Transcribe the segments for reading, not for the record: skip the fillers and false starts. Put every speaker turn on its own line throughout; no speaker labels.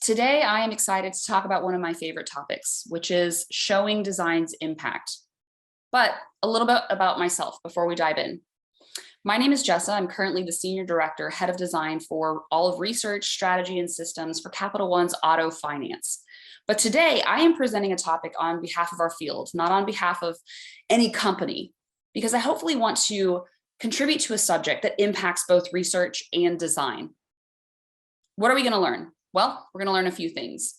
Today, I am excited to talk about one of my favorite topics, which is showing design's impact. But a little bit about myself before we dive in. My name is Jessa. I'm currently the Senior Director, Head of Design for all of Research, Strategy, and Systems for Capital One's Auto Finance. But today, I am presenting a topic on behalf of our field, not on behalf of any company, because I hopefully want to contribute to a subject that impacts both research and design. What are we going to learn? Well, we're going to learn a few things.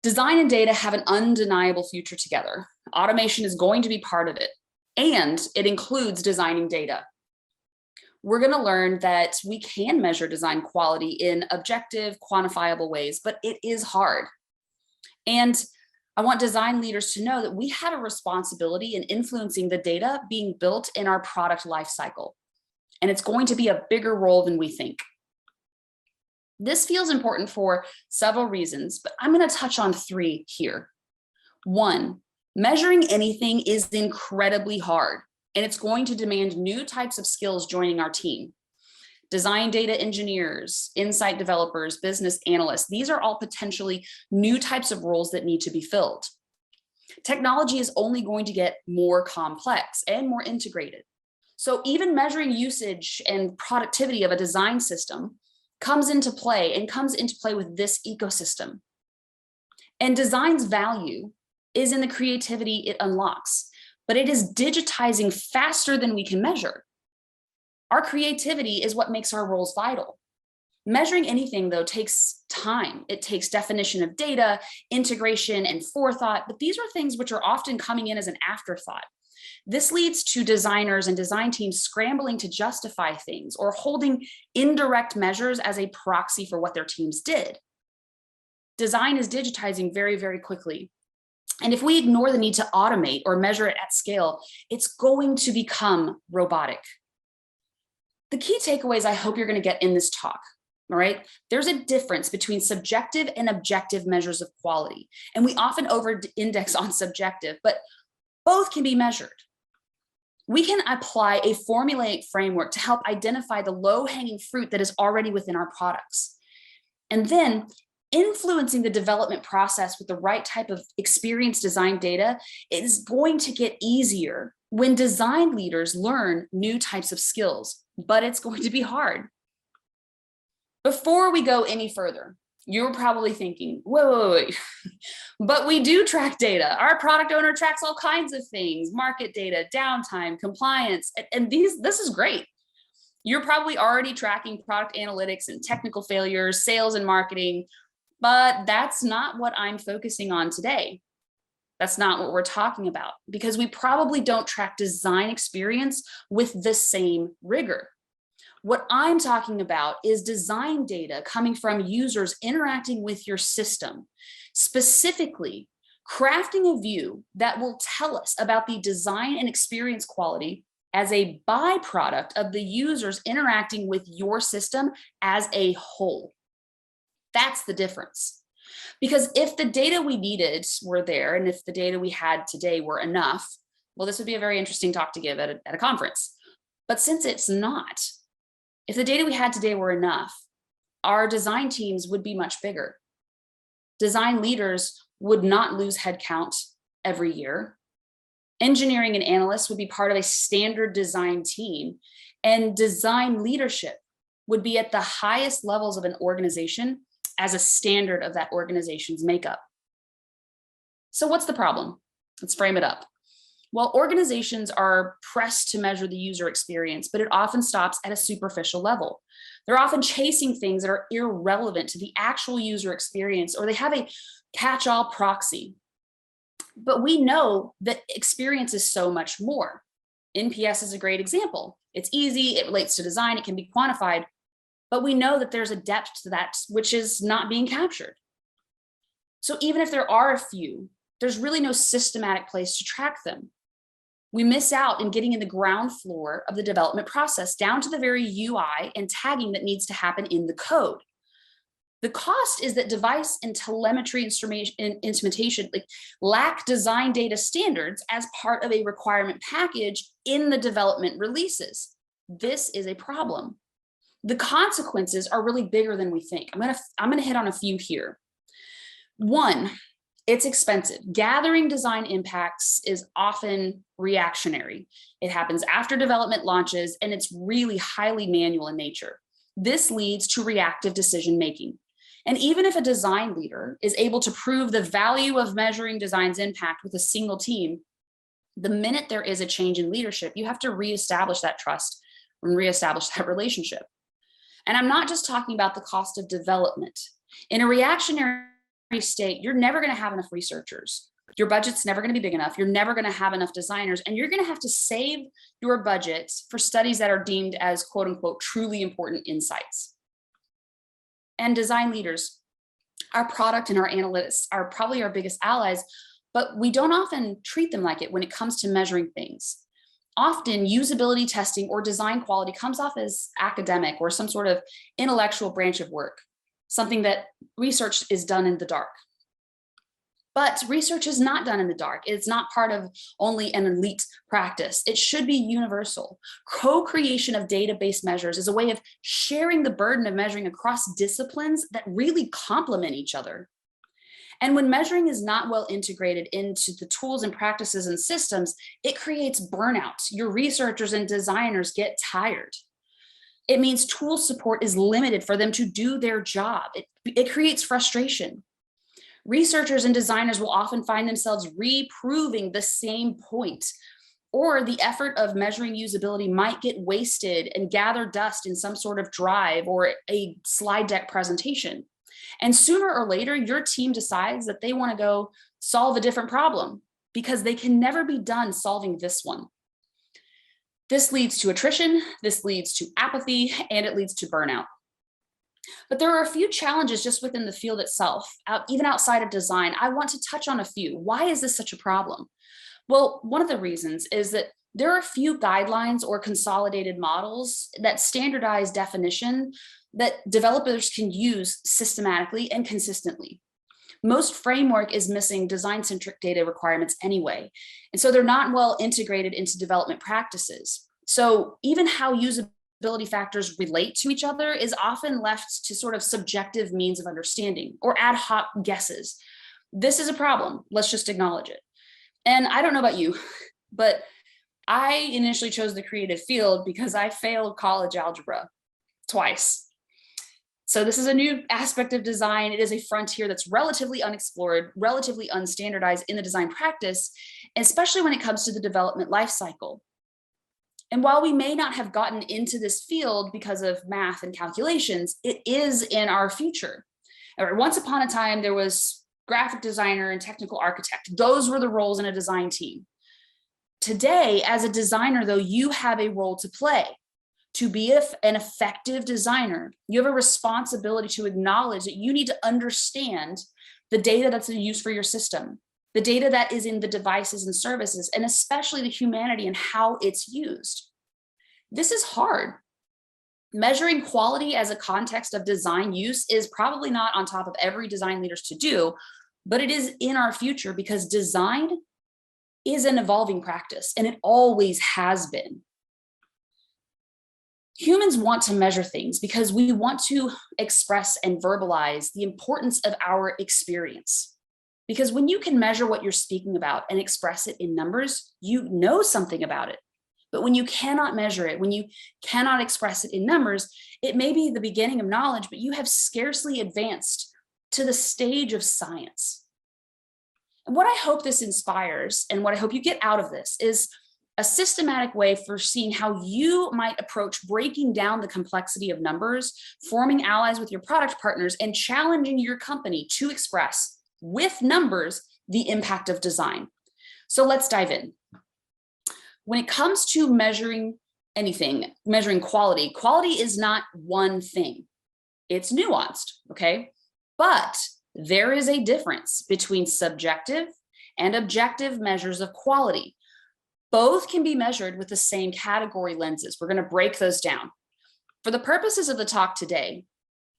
Design and data have an undeniable future together. Automation is going to be part of it, and it includes designing data. We're going to learn that we can measure design quality in objective, quantifiable ways, but it is hard. And I want design leaders to know that we have a responsibility in influencing the data being built in our product lifecycle, and it's going to be a bigger role than we think. This feels important for several reasons, but I'm going to touch on three here. One, measuring anything is incredibly hard, and it's going to demand new types of skills joining our team. Design data engineers, insight developers, business analysts, these are all potentially new types of roles that need to be filled. Technology is only going to get more complex and more integrated. So even measuring usage and productivity of a design system comes into play with this ecosystem. And design's value is in the creativity it unlocks, but it is digitizing faster than we can measure. Our creativity is what makes our roles vital. Measuring anything, though, takes time. It takes definition of data, integration, and forethought, but these are things which are often coming in as an afterthought. This leads to designers and design teams scrambling to justify things or holding indirect measures as a proxy for what their teams did. Design is digitizing very, very quickly. And if we ignore the need to automate or measure it at scale, it's going to become robotic. The key takeaways I hope you're going to get in this talk, all right? There's a difference between subjective and objective measures of quality. And we often over-index on subjective, but both can be measured. We can apply a formulaic framework to help identify the low-hanging fruit that is already within our products. And then influencing the development process with the right type of experience design data is going to get easier when design leaders learn new types of skills, but it's going to be hard. Before we go any further, you're probably thinking, wait. But we do track data. Our product owner tracks all kinds of things, market data, downtime, compliance, and this is great. You're probably already tracking product analytics and technical failures, sales and marketing, but that's not what I'm focusing on today. That's not what we're talking about, because we probably don't track design experience with the same rigor. What I'm talking about is design data coming from users interacting with your system, specifically crafting a view that will tell us about the design and experience quality as a byproduct of the users interacting with your system as a whole. That's the difference. Because if the data we needed were there, and if the data we had today were enough, well, this would be a very interesting talk to give at a conference. But since it's not, if the data we had today were enough, our design teams would be much bigger. Design leaders would not lose headcount every year. Engineering and analysts would be part of a standard design team, and design leadership would be at the highest levels of an organization as a standard of that organization's makeup. So what's the problem? Let's frame it up. Well, organizations are pressed to measure the user experience, but it often stops at a superficial level. They're often chasing things that are irrelevant to the actual user experience, or they have a catch-all proxy. But we know that experience is so much more. NPS is a great example. It's easy, it relates to design, it can be quantified, but we know that there's a depth to that which is not being captured. So even if there are a few, there's really no systematic place to track them. We miss out in getting in the ground floor of the development process, down to the very UI and tagging that needs to happen in the code. The cost is that device and telemetry instrumentation lack design data standards as part of a requirement package in the development releases. This is a problem. The consequences are really bigger than we think. I'm gonna hit on a few here. One, it's expensive. Gathering design impacts is often reactionary. It happens after development launches, and it's really highly manual in nature. This leads to reactive decision making. And even if a design leader is able to prove the value of measuring design's impact with a single team, the minute there is a change in leadership, you have to reestablish that trust and reestablish that relationship. And I'm not just talking about the cost of development. In a reactionary state, you're never going to have enough researchers. Your budget's never going to be big enough. You're never going to have enough designers, and you're going to have to save your budget for studies that are deemed as quote unquote truly important insights. And design leaders, our product and our analytics are probably our biggest allies, but we don't often treat them like it when it comes to measuring things. Often usability testing or design quality comes off as academic or some sort of intellectual branch of work, something that research is done in the dark. But research is not done in the dark. It's not part of only an elite practice. It should be universal. Co-creation of database measures is a way of sharing the burden of measuring across disciplines that really complement each other. And when measuring is not well integrated into the tools and practices and systems, it creates burnout. Your researchers and designers get tired. It means tool support is limited for them to do their job. It creates frustration. Researchers and designers will often find themselves reproving the same point, or the effort of measuring usability might get wasted and gather dust in some sort of drive or a slide deck presentation. And sooner or later, your team decides that they want to go solve a different problem because they can never be done solving this one. This leads to attrition, this leads to apathy, and it leads to burnout. But there are a few challenges just within the field itself, even outside of design. I want to touch on a few. Why is this such a problem? Well, one of the reasons is that there are a few guidelines or consolidated models that standardize definition that developers can use systematically and consistently. Most framework is missing design-centric data requirements anyway, and so they're not well integrated into development practices. So even how usability factors relate to each other is often left to sort of subjective means of understanding or ad hoc guesses. This is a problem. Let's just acknowledge it. And I don't know about you, but I initially chose the creative field because I failed college algebra twice. So this is a new aspect of design. It is a frontier that's relatively unexplored, relatively unstandardized in the design practice, especially when it comes to the development lifecycle. And while we may not have gotten into this field because of math and calculations, it is in our future. Once upon a time, there was graphic designer and technical architect. Those were the roles in a design team. Today, as a designer, though, you have a role to play. To be an effective designer, you have a responsibility to acknowledge that you need to understand the data that's in use for your system, the data that is in the devices and services, and especially the humanity and how it's used. This is hard. Measuring quality as a context of design use is probably not on top of every design leader's to do, but it is in our future because design is an evolving practice and it always has been. Humans want to measure things because we want to express and verbalize the importance of our experience. Because when you can measure what you're speaking about and express it in numbers, you know something about it. But when you cannot measure it, when you cannot express it in numbers, it may be the beginning of knowledge, but you have scarcely advanced to the stage of science. And what I hope this inspires and what I hope you get out of this is a systematic way for seeing how you might approach breaking down the complexity of numbers, forming allies with your product partners, and challenging your company to express with numbers the impact of design. So let's dive in. When it comes to measuring anything, measuring quality, quality is not one thing. It's nuanced, okay? But there is a difference between subjective and objective measures of quality. Both can be measured with the same category lenses. We're going to break those down. For the purposes of the talk today,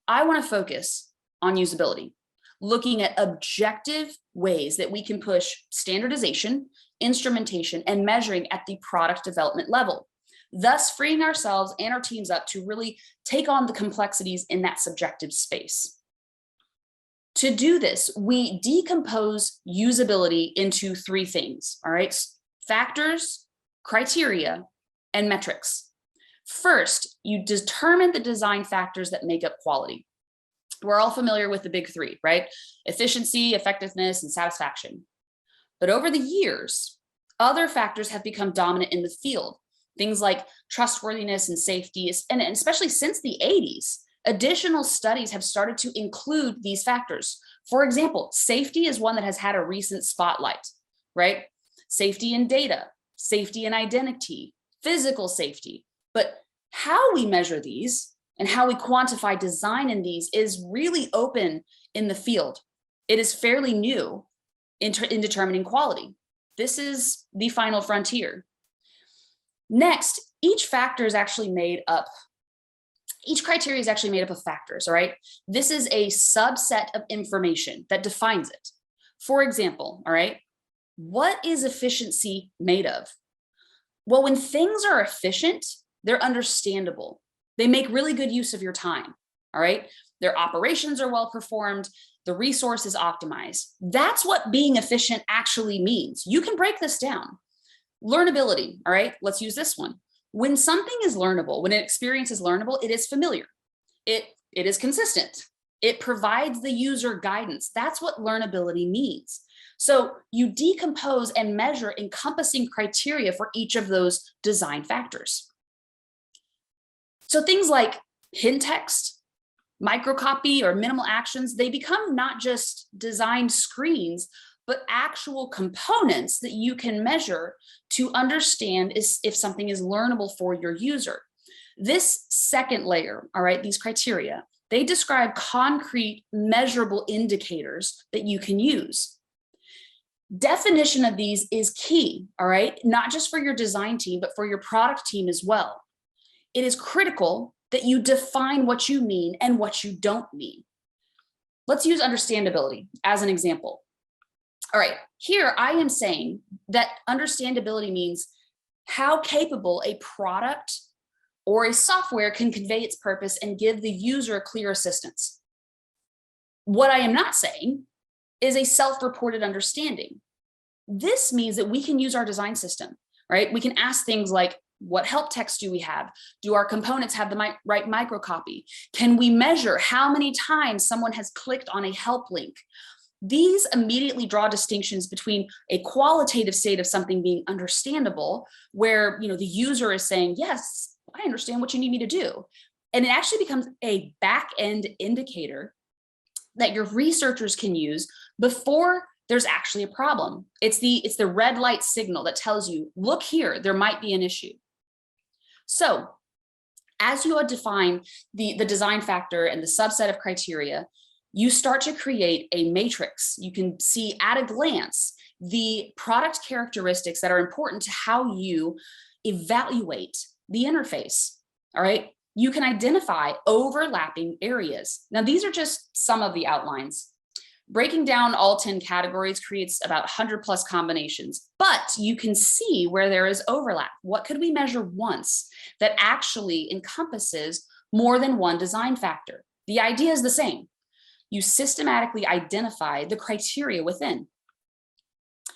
I want to focus on usability, looking at objective ways that we can push standardization, instrumentation, and measuring at the product development level. thus freeing ourselves and our teams up to really take on the complexities in that subjective space. To do this, we decompose usability into three things, all right? Factors, criteria, and metrics. First, you determine the design factors that make up quality. We're all familiar with the big three, right? Efficiency, effectiveness, and satisfaction. But over the years, other factors have become dominant in the field. Things like trustworthiness and safety, and especially since the 80s, additional studies have started to include these factors. For example, safety is one that has had a recent spotlight, right? Safety in data, safety in identity, physical safety. But how we measure these and how we quantify design in these is really open in the field. It is fairly new in determining quality. This is the final frontier. Next, each criteria is actually made up of factors, all right? This is a subset of information that defines it. For example, all right, what is efficiency made of? Well, when things are efficient, they're understandable. They make really good use of your time, all right? Their operations are well performed, the resource is optimized. That's what being efficient actually means. You can break this down. Learnability, all right? Let's use this one. When something is learnable, when an experience is learnable, it is familiar. It is consistent. It provides the user guidance. That's what learnability means. So you decompose and measure encompassing criteria for each of those design factors. So things like hint text, microcopy, or minimal actions, they become not just design screens, but actual components that you can measure to understand if something is learnable for your user. This second layer, all right, these criteria, they describe concrete, measurable indicators that you can use. Definition of these is key, all right, not just for your design team, but for your product team as well. It is critical that you define what you mean and what you don't mean. Let's use understandability as an example. All right, here I am saying that understandability means how capable a product or a software can convey its purpose and give the user clear assistance. What I am not saying is a self-reported understanding. This means that we can use our design system, right? We can ask things like, what help text do we have? Do our components have the right microcopy? Can we measure how many times someone has clicked on a help link? These immediately draw distinctions between a qualitative state of something being understandable, where the user is saying, yes, I understand what you need me to do. And it actually becomes a back-end indicator that your researchers can use before there's actually a problem. It's the red light signal that tells you, look here, there might be an issue. So as you define the design factor and the subset of criteria, you start to create a matrix. You can see at a glance the product characteristics that are important to how you evaluate the interface, all right? You can identify overlapping areas. Now, these are just some of the outlines. Breaking down all 10 categories creates about 100 plus combinations, but you can see where there is overlap. What could we measure once that actually encompasses more than one design factor? The idea is the same. You systematically identify the criteria within.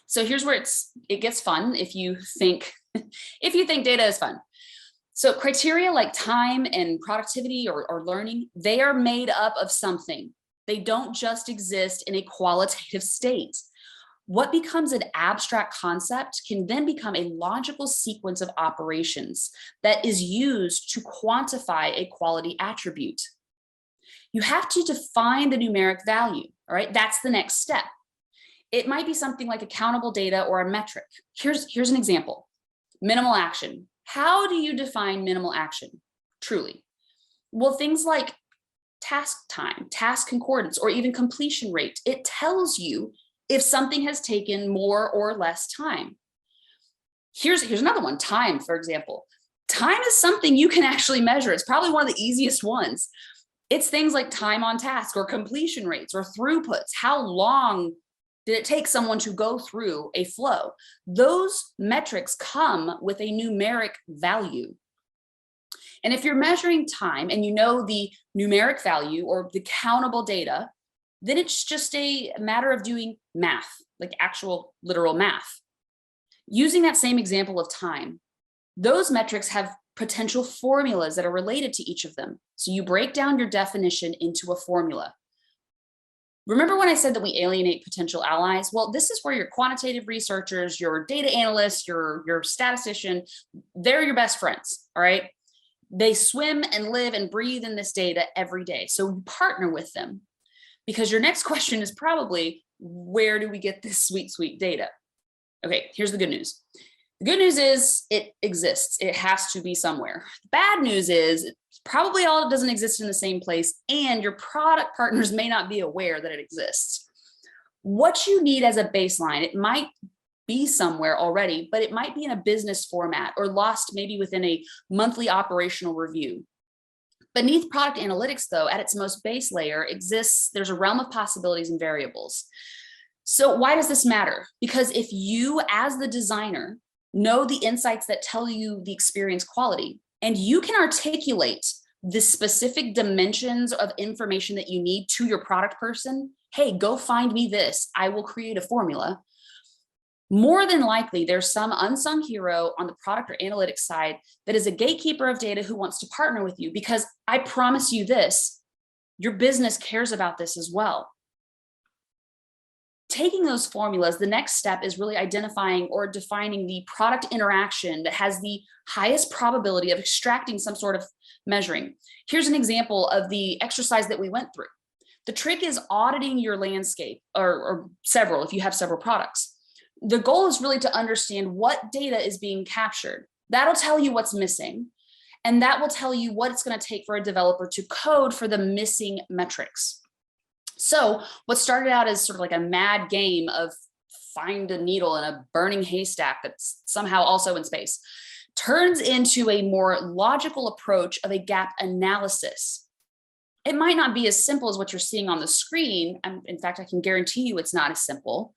So here's where it gets fun if you think data is fun. So criteria like time and productivity or learning, they are made up of something. They don't just exist in a qualitative state. What becomes an abstract concept can then become a logical sequence of operations that is used to quantify a quality attribute. You have to define the numeric value, all right? That's the next step. It might be something like accountable data or a metric. Here's an example. Minimal action. How do you define minimal action, truly? Well, things like task time, task concordance, or even completion rate. It tells you if something has taken more or less time. Here's another one, time, for example. Time is something you can actually measure. It's probably one of the easiest ones. It's things like time on task or completion rates or throughputs. How long did it take someone to go through a flow? Those metrics come with a numeric value, And if you're measuring time and you know the numeric value or the countable data, then it's just a matter of doing math, like actual literal math. Using that same example of time, those metrics have potential formulas that are related to each of them. So you break down your definition into a formula. Remember when I said that we alienate potential allies? Well, this is where your quantitative researchers, your data analysts, your statistician, they're your best friends, all right? They swim and live and breathe in this data every day. So you partner with them, because your next question is probably, where do we get this sweet, sweet data? Okay, here's the good news. The good news is it exists. It has to be somewhere. The bad news is probably all doesn't exist in the same place, and your product partners may not be aware that it exists. What you need as a baseline, it might be somewhere already, but it might be in a business format or lost maybe within a monthly operational review. Beneath product analytics, though, at its most base layer exists, there's a realm of possibilities and variables. So why does this matter? Because if you, as the designer, know the insights that tell you the experience quality, and you can articulate the specific dimensions of information that you need to your product person, hey, go find me this, I will create a formula. More than likely, there's some unsung hero on the product or analytics side that is a gatekeeper of data who wants to partner with you, because I promise you this, your business cares about this as well. Taking those formulas, the next step is really identifying or defining the product interaction that has the highest probability of extracting some sort of measuring. Here's an example of the exercise that we went through. The trick is auditing your landscape, or several, if you have several products. The goal is really to understand what data is being captured. That'll tell you what's missing, and that will tell you what it's going to take for a developer to code for the missing metrics. So what started out as sort of like a mad game of find a needle in a burning haystack that's somehow also in space turns into a more logical approach of a gap analysis. It might not be as simple as what you're seeing on the screen. In fact, I can guarantee you it's not as simple,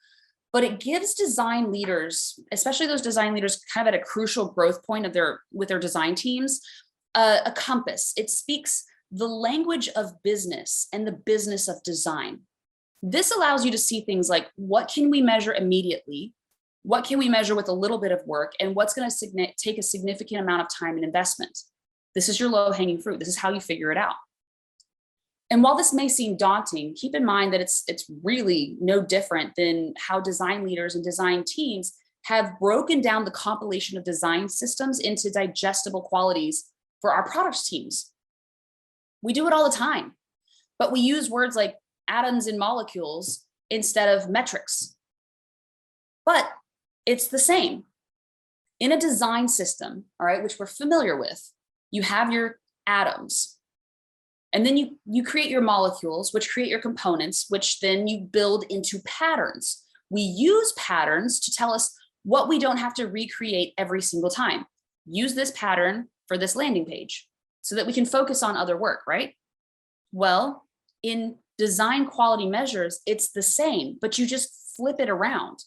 but it gives design leaders, especially those design leaders kind of at a crucial growth point of with their design teams, a compass. It speaks the language of business and the business of design. This allows you to see things like, what can we measure immediately? What can we measure with a little bit of work? And what's going to take a significant amount of time and investment? This is your low-hanging fruit. This is how you figure it out. And while this may seem daunting, keep in mind that it's really no different than how design leaders and design teams have broken down the compilation of design systems into digestible qualities for our product teams. We do it all the time, but we use words like atoms and molecules instead of metrics. But it's the same. In a design system, all right, which we're familiar with, you have your atoms. And then you create your molecules, which create your components, which then you build into patterns. We use patterns to tell us what we don't have to recreate every single time. Use this pattern for this landing page so that we can focus on other work, right? Well, in design quality measures, it's the same, but you just flip it around.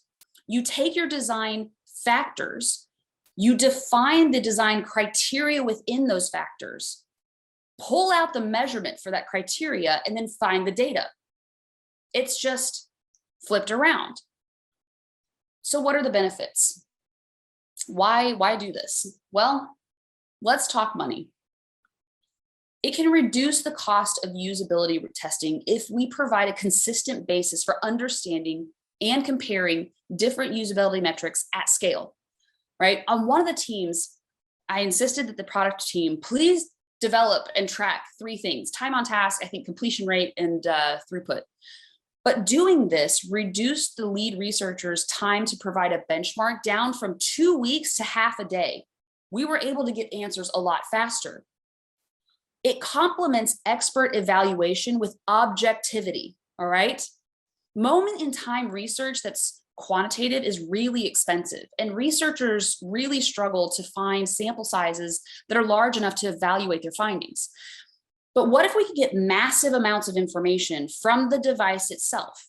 You take your design factors, you define the design criteria within those factors, pull out the measurement for that criteria, and then find the data. It's just flipped around. So what are the benefits? Why do this? Well, let's talk money. It can reduce the cost of usability testing if we provide a consistent basis for understanding and comparing different usability metrics at scale, right? On one of the teams, I insisted that the product team please develop and track 3 things: time on task, I think completion rate, and throughput. But doing this reduced the lead researcher's time to provide a benchmark down from 2 weeks to half a day. We were able to get answers a lot faster. It complements expert evaluation with objectivity, all right? Moment in time research that's quantitative is really expensive, and researchers really struggle to find sample sizes that are large enough to evaluate their findings. But what if we could get massive amounts of information from the device itself,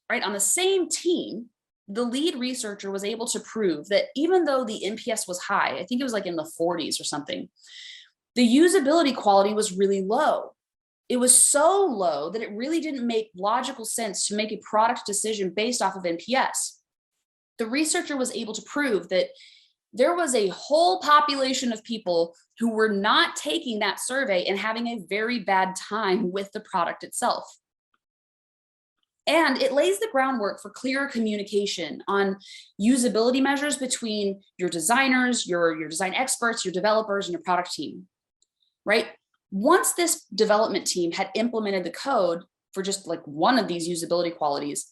right? On the same team, the lead researcher was able to prove that even though the NPS was high, I think it was like in the 40s or something, The usability quality was really low. It was so low that it really didn't make logical sense to make a product decision based off of NPS. The researcher was able to prove that there was a whole population of people who were not taking that survey and having a very bad time with the product itself. And it lays the groundwork for clearer communication on usability measures between your designers, your design experts, your developers, and your product team, right? Once this development team had implemented the code for just like one of these usability qualities,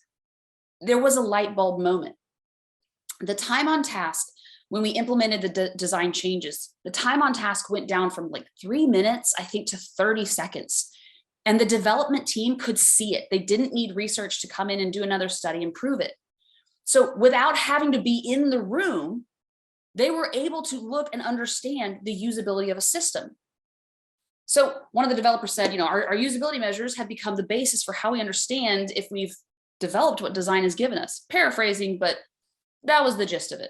there was a light bulb moment. The time on task when we implemented the design changes, the time on task went down from like 3 minutes, I think, to 30 seconds. And the development team could see it. They didn't need research to come in and do another study and prove it. So without having to be in the room, they were able to look and understand the usability of a system. So one of the developers said, our usability measures have become the basis for how we understand if we've developed what design has given us. Paraphrasing, but that was the gist of it.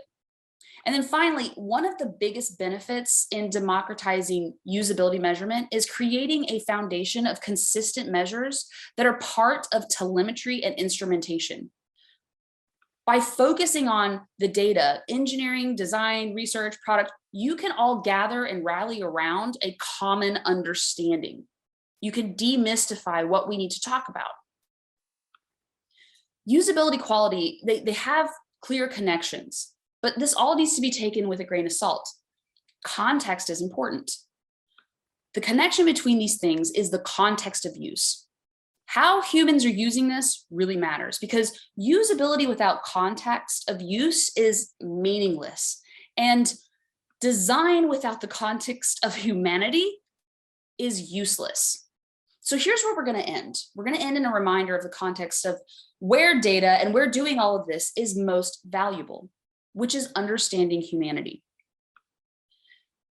And then finally, one of the biggest benefits in democratizing usability measurement is creating a foundation of consistent measures that are part of telemetry and instrumentation. By focusing on the data, engineering, design, research, product, you can all gather and rally around a common understanding. You can demystify what we need to talk about. Usability quality, they have clear connections, but this all needs to be taken with a grain of salt. Context is important. The connection between these things is the context of use. How humans are using this really matters, because usability without context of use is meaningless. And design without the context of humanity is useless. So here's where we're going to end. We're going to end in a reminder of the context of where data and where doing all of this is most valuable, which is understanding humanity.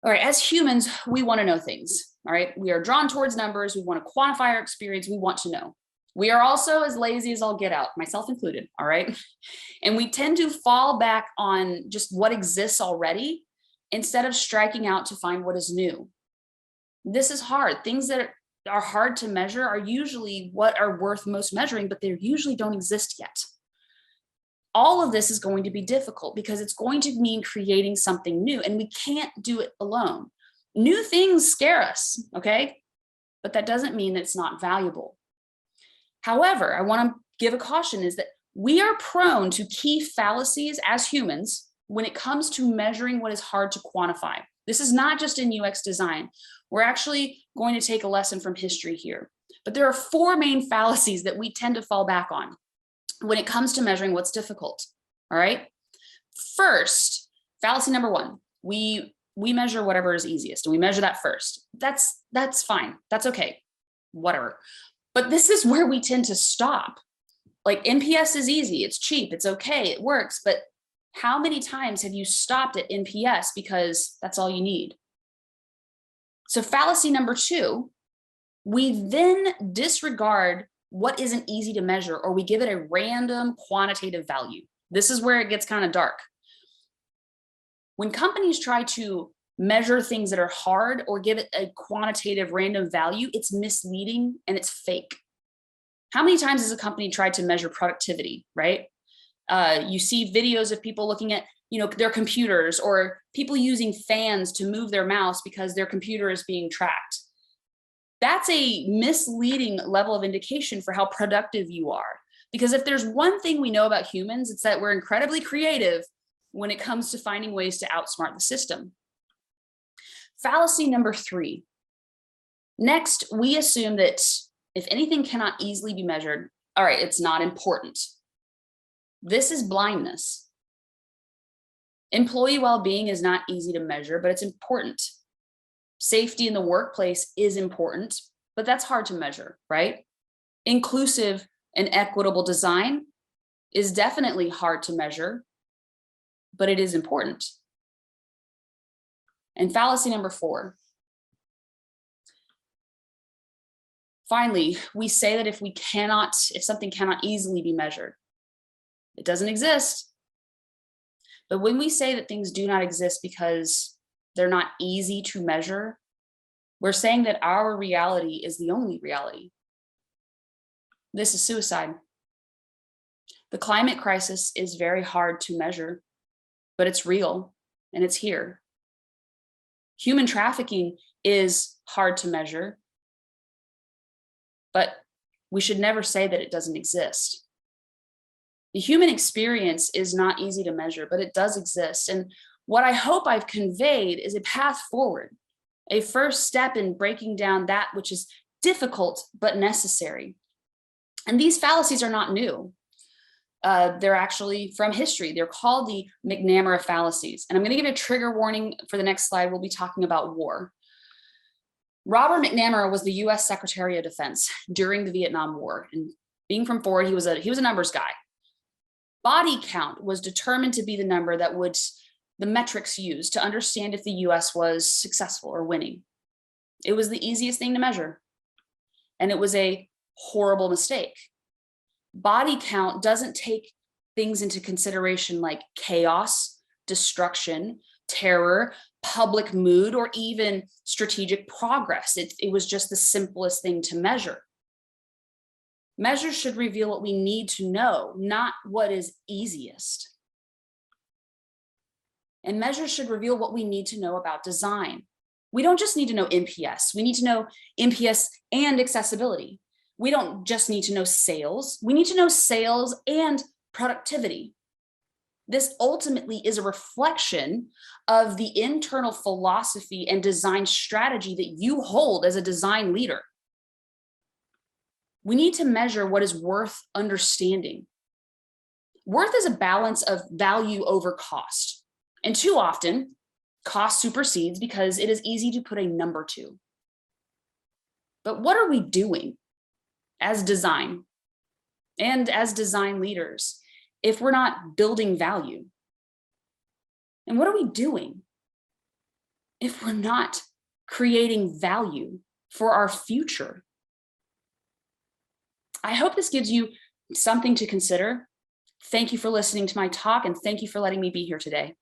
All right, as humans, we want to know things. All right, we are drawn towards numbers. We want to quantify our experience. We want to know. We are also as lazy as I'll get out, myself included. All right. And we tend to fall back on just what exists already instead of striking out to find what is new. This is hard. Things that are hard to measure are usually what are worth most measuring, but they usually don't exist yet. All of this is going to be difficult because it's going to mean creating something new, and we can't do it alone. New things scare us, okay? But that doesn't mean that it's not valuable. However, I want to give a caution is that we are prone to key fallacies as humans when it comes to measuring what is hard to quantify. This is not just in UX design. We're actually going to take a lesson from history here. But there are 4 main fallacies that we tend to fall back on when it comes to measuring what's difficult, all right? First, fallacy number 1, we measure whatever is easiest, and we measure that first. That's fine, that's okay, whatever. But this is where we tend to stop. Like NPS is easy, it's cheap, it's okay, it works, but how many times have you stopped at NPS because that's all you need? So fallacy number 2, we then disregard what isn't easy to measure, or we give it a random quantitative value. This is where it gets kind of dark. When companies try to measure things that are hard or give it a quantitative random value, it's misleading and it's fake. How many times has a company tried to measure productivity, right? You see videos of people looking at their computers, or people using fans to move their mouse because their computer is being tracked. That's a misleading level of indication for how productive you are. Because if there's one thing we know about humans, it's that we're incredibly creative when it comes to finding ways to outsmart the system. Fallacy number 3. Next, we assume that if anything cannot easily be measured, all right, it's not important. This is blindness. Employee well-being is not easy to measure, but it's important. Safety in the workplace is important, but that's hard to measure, right? Inclusive and equitable design is definitely hard to measure, but it is important. And fallacy number 4. Finally, we say that if something cannot easily be measured, it doesn't exist. But when we say that things do not exist because they're not easy to measure, We're saying that our reality is the only reality. This is suicide. The climate crisis is very hard to measure, but it's real and it's here. Human trafficking is hard to measure, but we should never say that it doesn't exist. The human experience is not easy to measure, but it does exist. And what I hope I've conveyed is a path forward, a first step in breaking down that which is difficult but necessary. And these fallacies are not new. They're actually from history. They're called the McNamara fallacies. And I'm going to give a trigger warning for the next slide. We'll be talking about war. Robert McNamara was the US Secretary of Defense during the Vietnam War. And being from Ford, he was a numbers guy. Body count was determined to be the number that would the metrics used to understand if the US was successful or winning. It was the easiest thing to measure. And it was a horrible mistake. Body count doesn't take things into consideration like chaos, destruction, terror, public mood, or even strategic progress. It was just the simplest thing to measure. Measures should reveal what we need to know, not what is easiest. And measures should reveal what we need to know about design. We don't just need to know NPS. We need to know NPS and accessibility. We don't just need to know sales. We need to know sales and productivity. This ultimately is a reflection of the internal philosophy and design strategy that you hold as a design leader. We need to measure what is worth understanding. Worth is a balance of value over cost. And too often, cost supersedes because it is easy to put a number to. But what are we doing as design and as design leaders if we're not building value? And what are we doing if we're not creating value for our future? I hope this gives you something to consider. Thank you for listening to my talk, and thank you for letting me be here today.